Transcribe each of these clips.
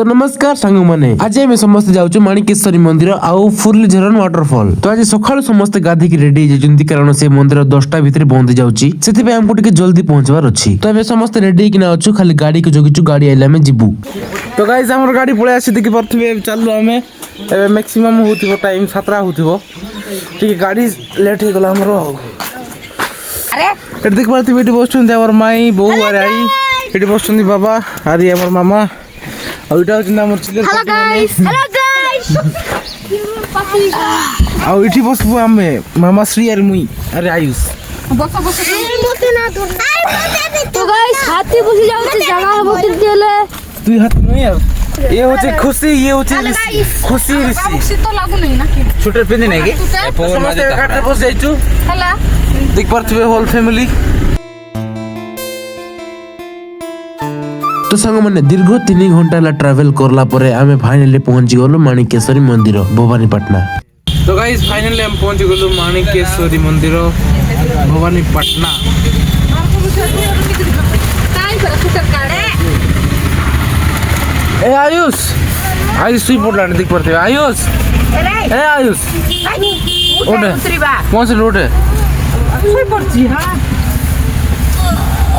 तो नमस्कार सांग माने आज आम समस्त जाऊँ माणिकेश्वरी मंदिर आउ फुर्ली झरन वाटरफॉल। तो आज सकाळु समस्त गाधिक रेडी होती कारण से मंदिर 10टा भितर बंद जाऊँगी से आमको टिके जल्दी पहुंचवार अच्छी। तो आम समस्त रेडी किना अच्छु खाली गाड़ी को जगिचु गाड़ी आइले आम जीवु। तो गाइस हमर गाड़ी पळे आसी देखि परथिबे चालू आमे एबे मैक्सिमम होतिबो टाइम 7टा होतिबो टिके गाड़ी लेट हे गला हमरो। अरे एट देख परथिबे एटी बसछन देवर माई बहू अरे आई एटी बसछन बाबा अरे हमर मामा आउटा चिंता हमर चिल्ले। हेलो गाइस आउ इठी बसबो आमे मामा श्री अरे मुई अरे आयुष बस मोते ना तो गाइस हाथी बसि जाउछ जगह बहुत देले तुई हाथ नहीं यार ये होचे खुशी ये होचे खुशी खुशी तो लागु नहीं ना कि छुटर पिंदी नहीं के समस्त काटे बस जाइछु हला देख परथिबे होल फैमिली। तो सांग माने दीर्घ 3 घंटा ला ट्रैवल करला परे आमे फाइनली पहुंची गलो माणिकेश्वरी मंदिर भवानीपटना। तो गाइस फाइनली हम पहुंची गलो माणिकेश्वरी मंदिर भवानीपटना। ए आयुष आयुष सुई पड़ला देख परथिबे आयुष ए आयुष ओडे पहुंच रोडे सुई पड़ची। हां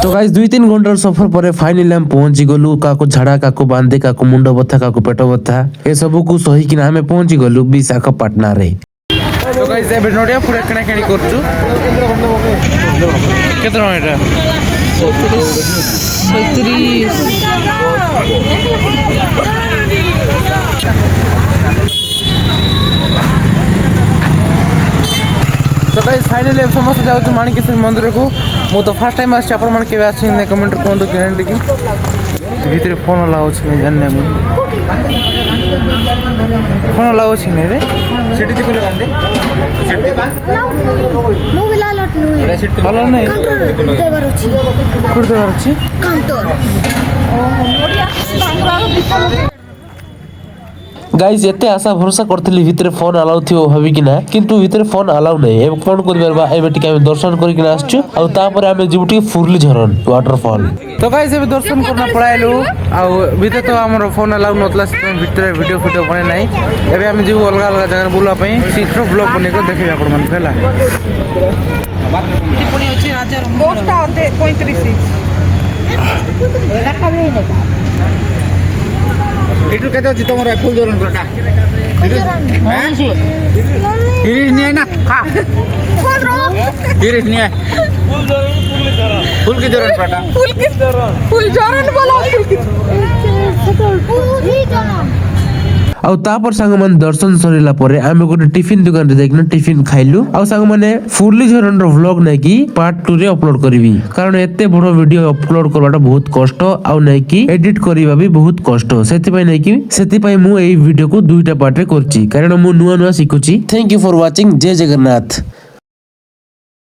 तो गाइस 2-3 घंटार सफर पर फाइनली हम पहुंची गलु काको झाड़ा काको बांधे काको मुंड बथा काको पेट बथा ए सब को सही कि हमें पहुंची गलु विशाखापट्टना रे। तो गाइस एबे नोडिया पुरा कणा कणी करछु केतना एटा 37। तो गाइस फाइनली समस्त जाउछु माणिकेश्वरी मंदिर को मो तो फर्स्ट टाइम आछि अपन मन के आछि ने कमेंट कोन कैलेंडर की भीतर फोन लाउछ नै जानने मु फोन लाउछ नै रे सिटी दिखले कांदे नो विला लट नो हेलो नै देवर अछि कुड़ देवर अछि काउंटर गाइस एते आशा भरोसा करथली भितर फोन अलाउ थियो हबी कि ना किंतु भितर फोन अलाउ नै ए कोन करबा एबे टिके हम दर्शन करि कि आछछु आ तापर हम जिबुटी फुर्ली झरन वाटरफॉल। तो गाइस एबे दर्शन करना पड़ाइलु आ भितर तो हमर फोन अलाउ नतला से भितर वीडियो बने नै एबे हम जिबु अलग अलग जगह बुला पई सीट्रो ब्लॉग बने को देखि आपण मन फेला टिप्पणी अछि राजा पोस्टा होते 35 देखाबे नै इटु केते अछि तमर फुल जोरन प्रटा हां हिरी नै ना खा कोन रो हिरी नै फुल के जोरन प्रटा फुल जोरन बोला फुल ही जोरन आउ तापर सांग मन दर्शन सरिला परे आमे गोटे टिफिन दुकान रे देखना टिफिन खाइलु आउ सांग माने फुर्ली झरन रो व्लॉग नै की पार्ट 2 रे अपलोड करबी कारण एते बडो वीडियो अपलोड करबाटा बहुत कष्ट आउ नै की एडिट करबा भी बहुत कष्ट सेति पई मु एई वीडियो को दुईटा पार्ट रे करची कारण मु नुवा नुवा सिखुची। थैंक यू फॉर वाचिंग जय जगन्नाथ।